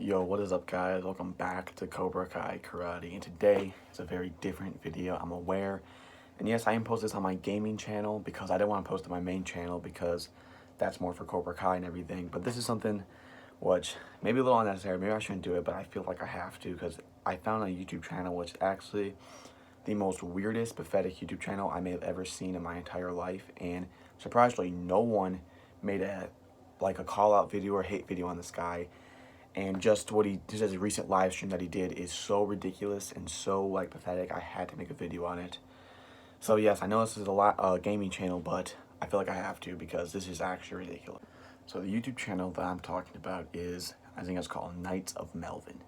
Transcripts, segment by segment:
Yo, what is up, guys? Welcome back to Cobra Kai Karate, and today is a very different video, I'm aware. And yes, I am posting this on my gaming channel because I didn't want to post it on my main channel because that's more for Cobra Kai and everything. But this is something which may be a little unnecessary, maybe I shouldn't do it, but I feel like I have to because I found a YouTube channel which is actually the most weirdest, pathetic YouTube channel I may have ever seen in my entire life. And surprisingly, no one made a call-out video or hate video on this guy. And just what he just as a recent live stream that he did is so ridiculous and so pathetic. I had to make a video on it. So yes, I know this is a gaming channel, but I feel like I have to because this is actually ridiculous. So the YouTube channel that I'm talking about is, I think it's called Knights of Melvin.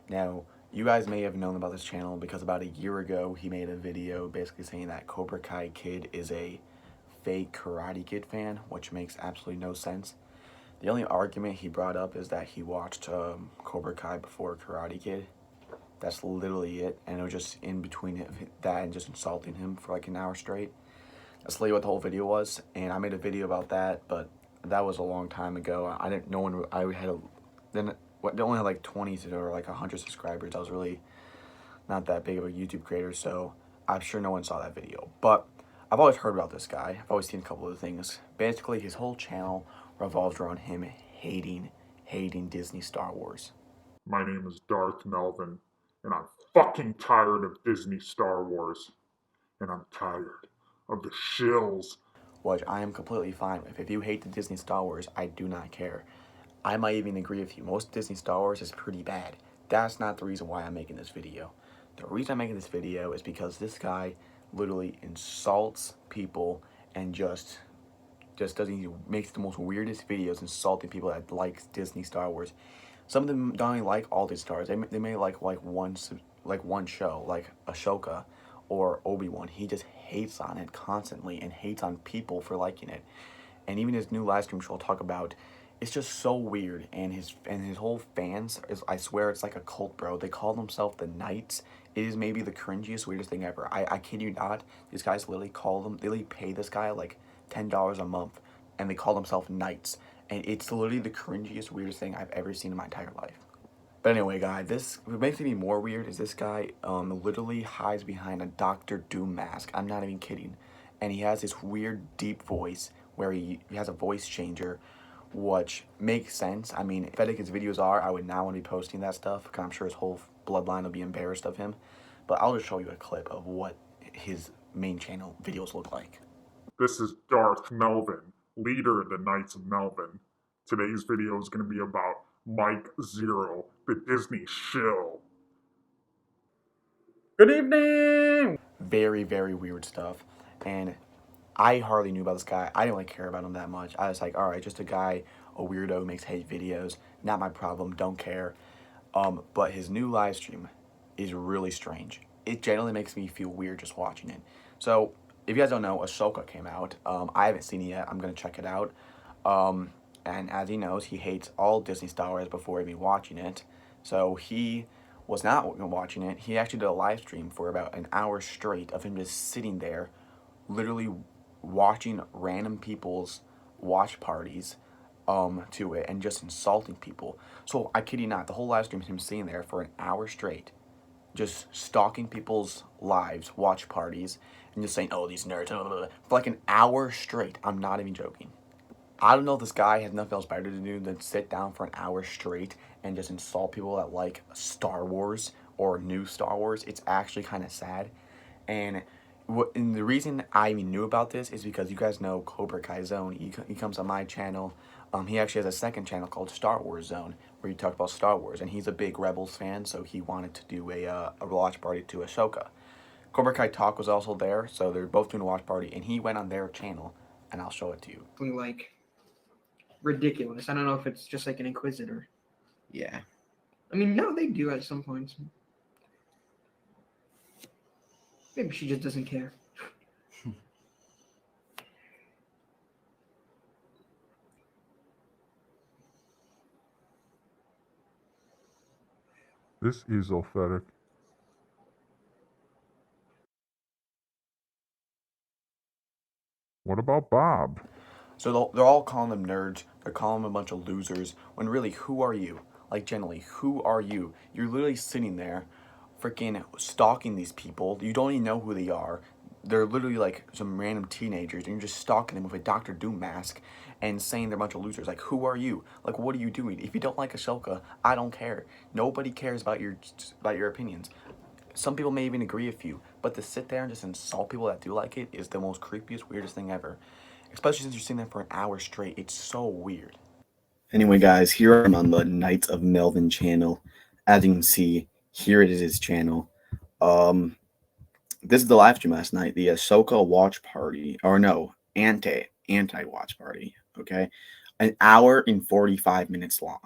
Now, you guys may have known about this channel because about a year ago he made a video basically saying that Cobra Kai Kid is a fake Karate Kid fan, which makes absolutely no sense. The only argument he brought up is that he watched Cobra Kai before Karate Kid. That's literally it, and it was just in between that and just insulting him for like an hour straight. That's literally what the whole video was, and I made a video about that, but that was a long time ago. I didn't. No one. I had then. They only had like 20 or like 100 subscribers. I was really not that big of a YouTube creator, so I'm sure no one saw that video. But I've always heard about this guy. I've always seen a couple of things. Basically, his whole channel revolves around him hating Disney Star Wars. My name is Darth Melvin, and I'm fucking tired of Disney Star Wars. And I'm tired of the shills. Which I am completely fine with. If you hate the Disney Star Wars, I do not care. I might even agree with you. Most Disney Star Wars is pretty bad. That's not the reason why I'm making this video. The reason I'm making this video is because this guy literally insults people and just doesn't. He makes the most weirdest videos insulting people that like Disney Star Wars. Some of them don't even like all these stars. They may like one show, like Ashoka or Obi-Wan. He just hates on it constantly and hates on people for liking it. And even his new live stream show I'll talk about, it's just so weird. And his whole fans is, I swear, it's like a cult, bro. They call themselves the Knights. It is maybe the cringiest, weirdest thing ever. I kid you not. These guys literally they literally pay this guy like $10 a month, and they call themselves Knights. And it's literally the cringiest, weirdest thing I've ever seen in my entire life. But anyway, guys, what makes me more weird is this guy literally hides behind a Doctor Doom mask. I'm not even kidding. And he has this weird, deep voice where he has a voice changer, which makes sense. I mean, pathetic his videos are, I would not want to be posting that stuff because I'm sure his whole bloodline will be embarrassed of him. But I'll just show you a clip of what his main channel videos look like. This is Darth Melvin, leader of the Knights of Melvin. Today's video is going to be about Mike Zero, the Disney shill. Good evening! Very, very weird stuff. And I hardly knew about this guy. I didn't really care about him that much. I was like, all right, just a guy, a weirdo who makes hate videos. Not my problem. Don't care. But his new live stream is really strange. It generally makes me feel weird just watching it. So, if you guys don't know, Ahsoka came out. I haven't seen it yet. I'm going to check it out. And as he knows, he hates all Disney Star Wars before even watching it. So, he was not watching it. He actually did a live stream for about an hour straight of him just sitting there, literally watching random people's watch parties to it and just insulting people. So I kid you not, the whole live stream is him sitting there for an hour straight, just stalking people's lives, watch parties, and just saying, oh, these nerds, blah, blah, blah, for like an hour straight. I'm not even joking. I don't know if this guy has nothing else better to do than sit down for an hour straight and just insult people that like Star Wars or new Star Wars. It's actually kind of sad. And the reason I even knew about this is because you guys know Cobra Kai Zone. He comes on my channel. He actually has a second channel called Star Wars Zone where he talks about Star Wars. And he's a big Rebels fan, so he wanted to do a watch party to Ahsoka. Cobra Kai Talk was also there, so they're both doing a watch party. And he went on their channel, and I'll show it to you. Like ridiculous. I don't know if it's just like an Inquisitor. Yeah. I mean, no, they do at some points. Maybe she just doesn't care. This is pathetic. What about Bob? So they're all calling them nerds. They're calling them a bunch of losers. When really, who are you? Like, generally, who are you? You're literally sitting there, freaking stalking these people. You don't even know who they are. They're literally like some random teenagers, and you're just stalking them with a Doctor Doom mask and saying they're a bunch of losers. Like, who are you? Like, what are you doing? If you don't like Ashoka, I don't care. Nobody cares about your opinions. Some people may even agree with you, but to sit there and just insult people that do like it is the most creepiest, weirdest thing ever. Especially since you're sitting there for an hour straight. It's so weird. Anyway, guys, here I'm on the Knights of Melvin channel. As you can see, here it is his channel. This is the live stream last night, the Ahsoka watch party, or no, anti watch party. Okay, an hour and 45 minutes long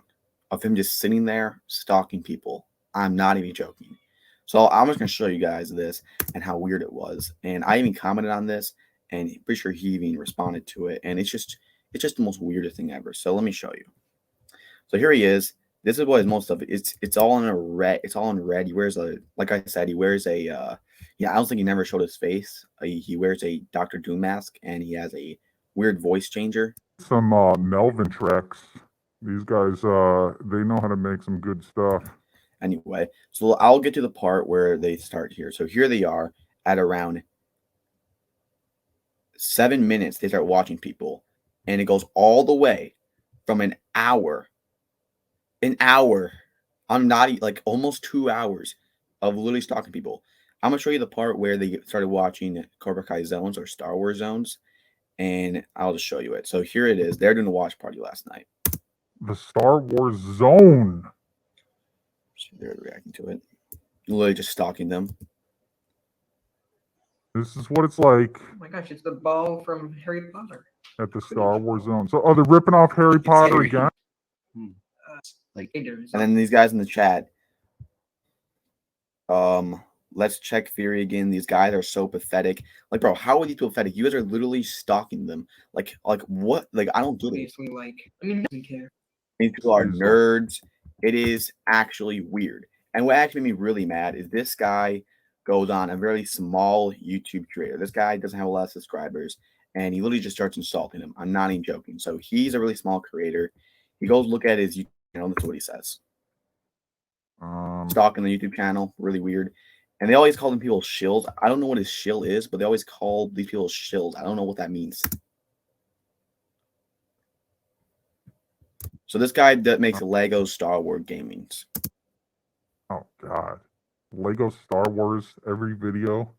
of him just sitting there stalking people. I'm not even joking. So I'm just gonna show you guys this and how weird it was. And I even commented on this, and pretty sure he even responded to it. And it's just the most weirdest thing ever. So let me show you. So here he is. This is what is most of it. It's all in a red. It's all in red. He wears a, like I said, he wears a yeah, I don't think he never showed his face. He wears a Doctor Doom mask, and he has a weird voice changer. Some Melvin tracks. These guys, they know how to make some good stuff. Anyway, so I'll get to the part where they start here. So here they are at around 7 minutes. They start watching people, and it goes all the way from an hour. I'm not like almost 2 hours of literally stalking people. I'm gonna show you the part where they started watching Cobra Kai zones or Star Wars zones, and I'll just show you it. So here it is. They're doing a watch party last night. The Star Wars zone. So they're reacting to it. Literally just stalking them. This is what it's like Oh my gosh, it's the ball from Harry Potter. at the Star Wars zone. So, oh, they're ripping off Harry Potter Harry. again. Like, and then these guys in the chat. Let's check Fury again. These guys are so pathetic. Like, bro, how are these people pathetic? You guys are literally stalking them. Like what? Like, I don't get it. Obviously, like, I mean, doesn't care. These people are nerds. It is actually weird. And what actually made me really mad is this guy goes on a very small YouTube creator. This guy doesn't have a lot of subscribers, and he literally just starts insulting him. I'm not even joking. So he's a really small creator. He goes look at his YouTube channel. That's what he says. Stalking the YouTube channel, really weird. And they always call them people shills. I don't know what his shill is, but they always call these people shills. I don't know what that means. So this guy that makes Lego Star Wars gamings. Oh God, Lego Star Wars every video.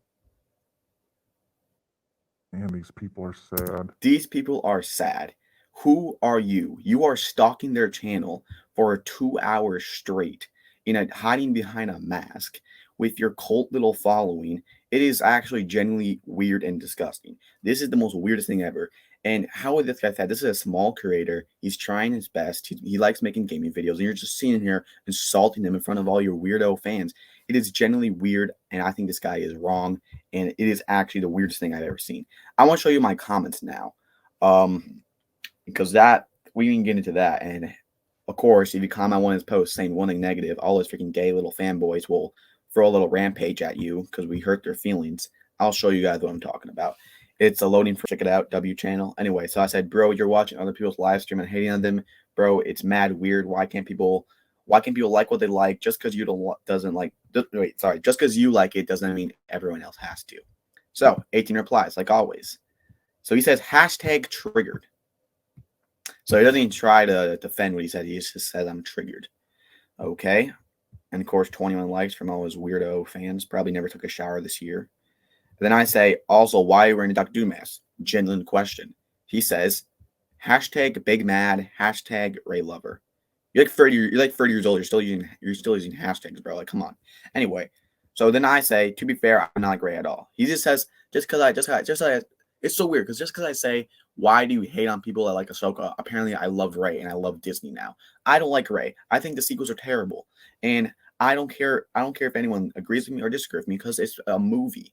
Man, these people are sad. These people are sad. Who are you? You are stalking their channel for 2 hours straight, hiding behind a mask with your cult little following. It is actually genuinely weird and disgusting. This is the most weirdest thing ever. And how would this guy say? This is a small creator. He's trying his best. He likes making gaming videos, and you're just sitting here insulting him in front of all your weirdo fans. It is genuinely weird, and I think this guy is wrong, and it is actually the weirdest thing I've ever seen. I want to show you my comments now, because that we can get into that. And of course, if you comment on one of his posts saying one thing negative, all those freaking gay little fanboys will throw a little rampage at you because we hurt their feelings. I'll show you guys what I'm talking about. It's a loading for, check it out, W channel. Anyway, so I said, bro, you're watching other people's live stream and hating on them, bro. It's mad weird. Why can't people like what they like? Just because you doesn't like, just because you like it doesn't mean everyone else has to. So 18 replies, like always. So he says hashtag triggered. So he doesn't even try to defend what he said. He just says I'm triggered. Okay. And of course, 21 likes from all his weirdo fans. Probably never took a shower this year. Then I say, also, why are you wearing a Dr. Doom mask? Genuine question. He says, hashtag big mad, hashtag Ray lover. You're like 30 years old. You're still using hashtags, bro. Like, come on. Anyway, so then I say, to be fair, I'm not like Ray at all. He just says, it's so weird because just because I say, why do you hate on people that like Ahsoka? Apparently, I love Ray and I love Disney now. I don't like Ray. I think the sequels are terrible, and I don't care. I don't care if anyone agrees with me or disagrees with me because it's a movie.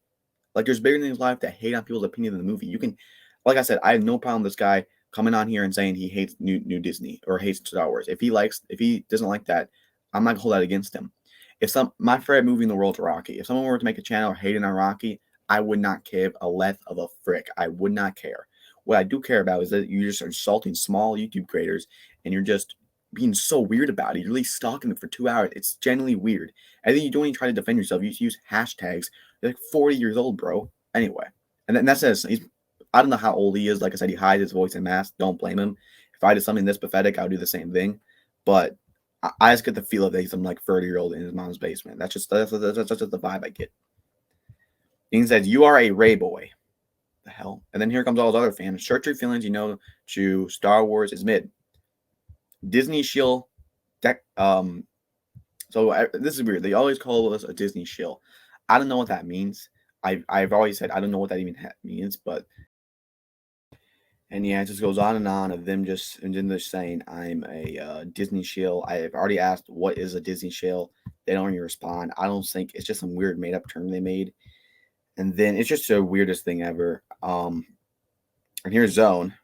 Like, there's bigger things in life that hate on people's opinion of the movie. You can, like I said, I have no problem with this guy coming on here and saying he hates new Disney or hates Star Wars. If he doesn't like that, I'm not gonna hold that against him. My favorite movie in the world is Rocky. If someone were to make a channel hating on Rocky, I would not give a length of a frick. I would not care. What I do care about is that you're just insulting small YouTube creators, and you're just being so weird about it. You're really stalking them for 2 hours. It's genuinely weird. And then you don't even try to defend yourself. You just use hashtags. You're like 40 years old, bro. Anyway, and then that says I don't know how old he is. Like I said, he hides his voice in mask. Don't blame him. If I did something this pathetic, I would do the same thing. But I just get the feel that he's some like 30-year-old in his mom's basement. That's just the vibe I get. He says, "You are a Ray boy." The hell? And then here comes all his other fans. Search your feelings. To Star Wars is mid. Disney shill. This is weird. They always call us a Disney shill. I don't know what that means. I've always said I don't know what that even means, but and yeah, it just goes on of them just saying I'm a Disney shill. I've already asked what is a Disney shill. They don't even respond. I don't think it's just some weird made up term they made, and then it's just the weirdest thing ever. And here's Zone.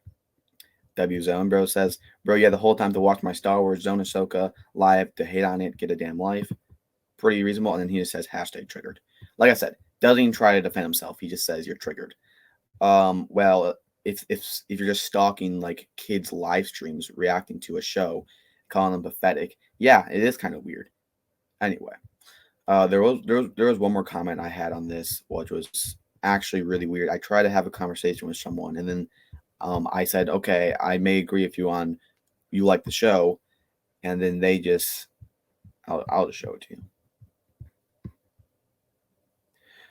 W Zone, bro says, bro, yeah, the whole time to watch my Star Wars Zone Ahsoka live to hate on it, get a damn life. Pretty reasonable. And then he just says hashtag triggered. Like I said, doesn't even try to defend himself. He just says you're triggered. Well, if you're just stalking like kids' live streams, reacting to a show, calling them pathetic, yeah, it is kind of weird. Anyway, there was one more comment I had on this, which was actually really weird. I tried to have a conversation with someone, and then I said, okay, I may agree with you on you like the show, and then they just, I'll just show it to you.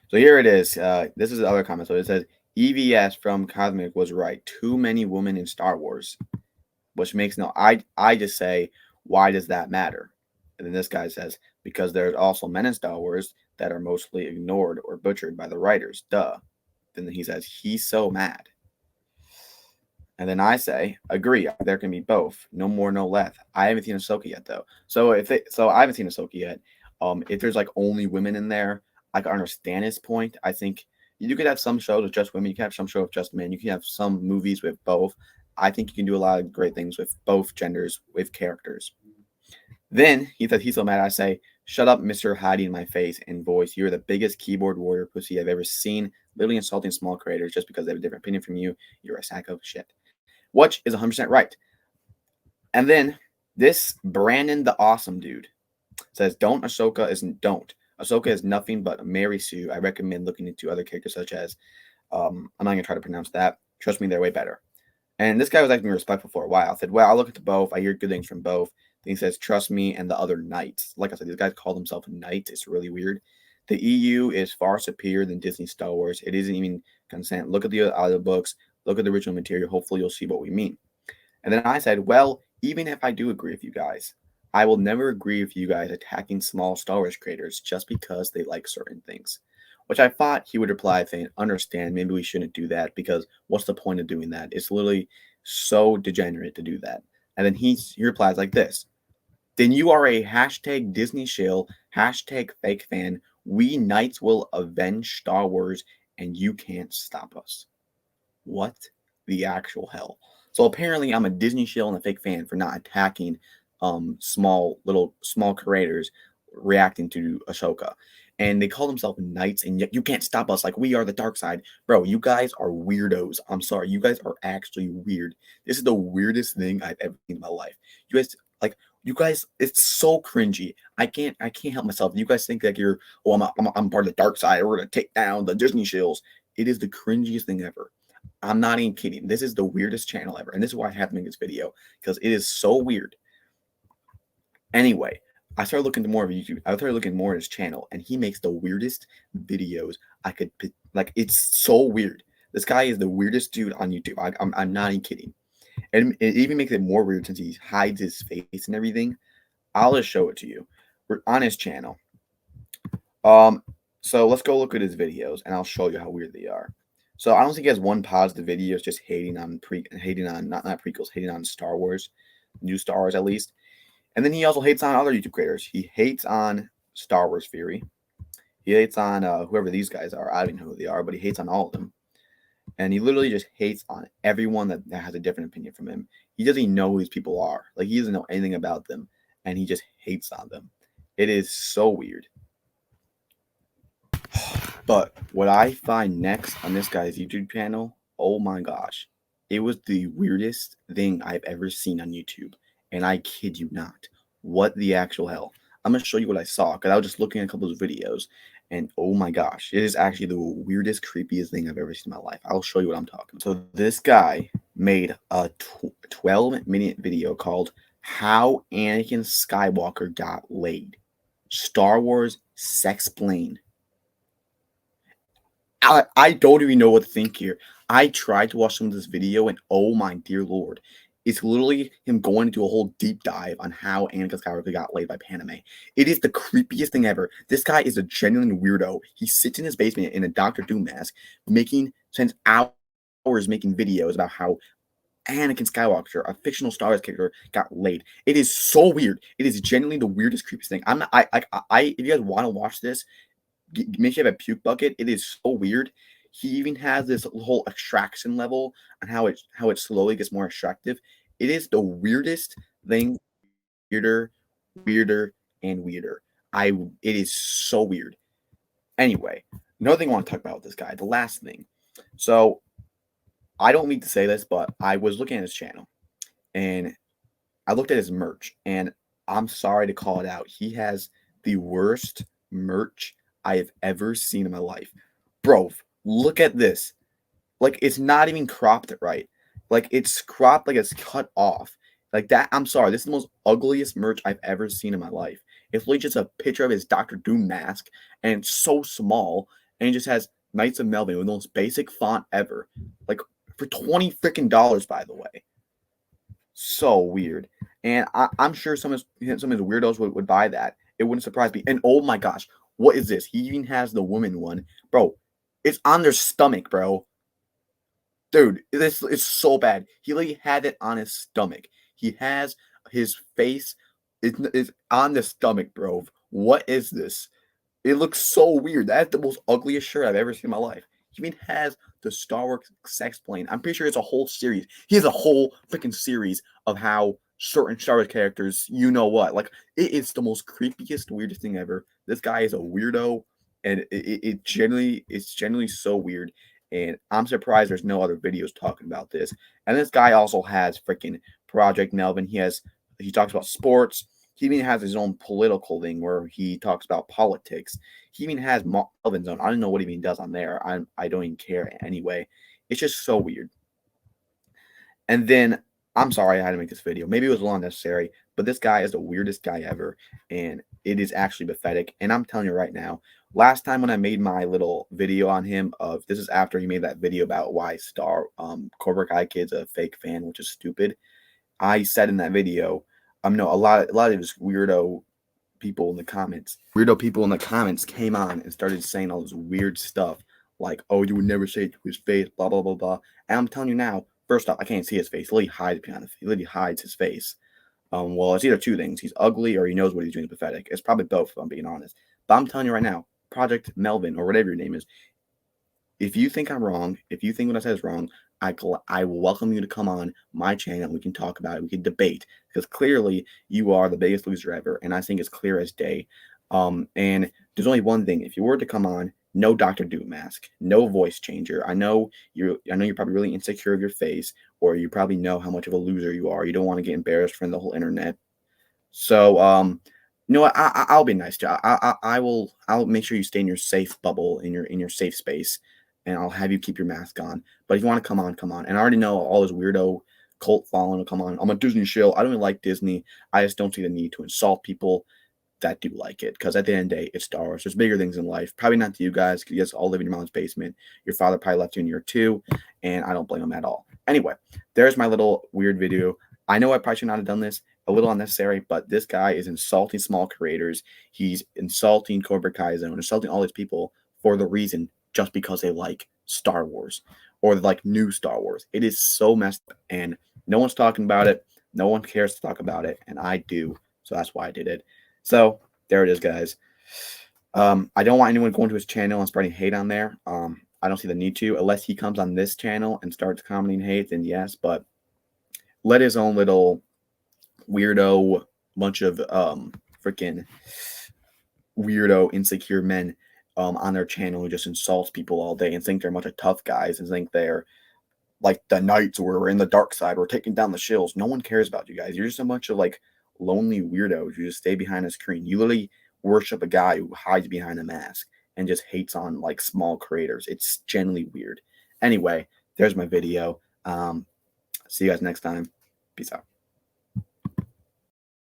So here it is. This is the other comment. So it says, EVS from Cosmic was right. Too many women in Star Wars, which makes no. I just say, why does that matter? And then this guy says, because there's also men in Star Wars that are mostly ignored or butchered by the writers. Duh. Then he says, he's so mad. And then I say, agree. There can be both. No more, no less. I haven't seen Ahsoka yet, though. So I haven't seen Ahsoka yet. If there's like only women in there, I can understand his point. I think you could have some shows with just women. You can have some shows with just men. You can have some movies with both. I think you can do a lot of great things with both genders, with characters. Then he says he's so mad. I say, shut up, Mr. Hiding my face and voice. You're the biggest keyboard warrior pussy I've ever seen. Literally insulting small creators just because they have a different opinion from you. You're a sack of shit. Which is 100% right. And then this Brandon the Awesome dude says, Ahsoka is nothing but Mary Sue. I recommend looking into other characters such as, I'm not going to try to pronounce that. Trust me, they're way better. And this guy was acting respectful for a while. I said, well, I'll look into both. I hear good things from both. Then he says, trust me and the other knights. Like I said, these guys call themselves knights. It's really weird. The EU is far superior than Disney Star Wars. It isn't even consent. Look at the other books. Look at the original material. Hopefully you'll see what we mean. And then I said, well, even if I do agree with you guys, I will never agree with you guys attacking small Star Wars creators just because they like certain things. Which I thought he would reply saying, understand, maybe we shouldn't do that because what's the point of doing that? It's literally so degenerate to do that. And then he replies like this. Then you are a hashtag Disney shill, hashtag fake fan. We knights will avenge Star Wars and you can't stop us. What the actual hell? So apparently I'm a Disney shill and a fake fan for not attacking small creators reacting to Ahsoka. And they call themselves knights, and yet you can't stop us. Like, we are the dark side. Bro, you guys are weirdos. I'm sorry. You guys are actually weird. This is the weirdest thing I've ever seen in my life. You guys, it's so cringy. I can't help myself. You guys think like you're, I'm part of the dark side. We're going to take down the Disney shills. It is the cringiest thing ever. I'm not even kidding. This is the weirdest channel ever. And this is why I have to make this video, because it is so weird. Anyway, I started looking more of YouTube. I started looking more at his channel, and he makes the weirdest videos I could, like, it's so weird. This guy is the weirdest dude on YouTube. I'm not even kidding. And it even makes it more weird since he hides his face and everything. I'll just show it to you. We're on his channel. So let's go look at his videos, and I'll show you how weird they are. So I don't think he has one positive video. It's just hating on not prequels, hating on Star Wars, new Star Wars at least. And then he also hates on other YouTube creators. He hates on Star Wars Theory. He hates on whoever these guys are. I don't know who they are, but he hates on all of them. And he literally just hates on everyone that has a different opinion from him. He doesn't even know who these people are. Like, he doesn't know anything about them. And he just hates on them. It is so weird. But what I find next on this guy's YouTube channel, oh my gosh. It was the weirdest thing I've ever seen on YouTube. and I kid you not. What the actual hell? I'm gonna show you what I saw because I was just looking at a couple of those videos, and oh my gosh, it is actually the weirdest, creepiest thing I've ever seen in my life. I'll show you what I'm talking about. So this guy made a 12-minute video called "How Anakin Skywalker Got Laid." Star Wars Sexplain. I don't even know what to think here. I tried to watch some of this video, and oh my dear lord, it's literally him going into a whole deep dive on how Anakin Skywalker got laid by Paname. It is the creepiest thing ever. This guy is a genuine weirdo. He sits in his basement in a Doctor Doom mask, spends hours making videos about how Anakin Skywalker, a fictional Star Wars character, got laid. It is so weird. It is genuinely the weirdest, creepiest thing. I'm not. If you guys want to watch this, makes you have a puke bucket. It is so weird. He even has this whole extraction level on how it slowly gets more extractive. It is the weirdest thing, weirder, weirder, and weirder. It is so weird. Anyway, another thing I want to talk about with this guy, the last thing. So I don't mean to say this, but I was looking at his channel and I looked at his merch, and I'm sorry to call it out. He has the worst merch I have ever seen in my life. Bro, look at this. Like, it's not even cropped right. Like, it's cropped like it's cut off. Like that. I'm sorry. This is the most ugliest merch I've ever seen in my life. It's literally just a picture of his Doctor Doom mask, and it's so small, and it just has Knights of Melvin with the most basic font ever. Like, for $20 freaking dollars, by the way. So weird. And I'm sure some of his weirdos would buy that. It wouldn't surprise me. And oh my gosh, what is this? He even has the woman one. Bro, it's on their stomach, bro. Dude, this is so bad. He literally had it on his stomach. He has his face is on the stomach, bro. What is this? It looks so weird. That's the most ugliest shirt I've ever seen in my life. He even has the Star Wars sex plane. I'm pretty sure it's a whole series. He has a whole freaking series of how certain Star Wars characters, you know what? Like, it is the most creepiest, weirdest thing ever. This guy is a weirdo, and it's generally so weird. And I'm surprised there's no other videos talking about this. And this guy also has freaking Project Melvin. He talks about sports. He even has his own political thing where he talks about politics. He even has Melvin's own. I don't know what he even does on there. I don't even care anyway. It's just so weird. And then I'm sorry I had to make this video. Maybe it was a little unnecessary, but this guy is the weirdest guy ever, and it is actually pathetic. And I'm telling you right now, last time when I made my little video on him, this is after he made that video about why Cobra Kai Kid's a fake fan, which is stupid. I said in that video, no, a lot of his weirdo people in the comments came on and started saying all this weird stuff like, "Oh, you would never say it to his face," blah blah blah blah. And I'm telling you now, first off, I can't see his face. He literally hides his face. Well, it's either two things: he's ugly or he knows what he's doing is pathetic. It's probably both, if I'm being honest. But I'm telling you right now, Project Melvin or whatever your name is, if you think I'm wrong, if you think what I said is wrong, I will welcome you to come on my channel. We can talk about it. We can debate because clearly you are the biggest loser ever, and I think it's clear as day. And there's only one thing: if you were to come on, no Doctor Doom mask, no voice changer. I know you're probably really insecure of your face, or you probably know how much of a loser you are. You don't want to get embarrassed in front of the whole internet. So, you know what? I'll be nice to you. I'll make sure you stay in your safe bubble, in your safe space, and I'll have you keep your mask on. But if you want to come on, come on. And I already know all this weirdo cult following will come on. I'm a Disney shill. I don't even like Disney. I just don't see the need to insult people that do like it. Because at the end of the day, it's Star Wars. There's bigger things in life. Probably not to you guys, because you guys all live in your mom's basement. Your father probably left you in year 2, and I don't blame him at all. Anyway, there's my little weird video. I know I probably should not have done this. A little unnecessary, but this guy is insulting small creators. He's insulting Cobra Kai Zone, insulting all these people for the reason just because they like Star Wars or like new Star Wars. It is so messed up, and no one's talking about it. No one cares to talk about it, and I do. So that's why I did it. So there it is, guys. I don't want anyone going to his channel and spreading hate on there. I don't see the need to, unless he comes on this channel and starts commenting hate, then yes, but let his own little weirdo bunch of freaking weirdo insecure men on their channel who just insults people all day and think they're a bunch of tough guys and think they're like the knights, we're in the dark side, we're taking down the shills. No one cares about you guys. You're just a bunch of like lonely weirdos. You just stay behind a screen. You literally worship a guy who hides behind a mask and just hates on like small creators. It's genuinely weird. Anyway, there's my video. See you guys next time. Peace out.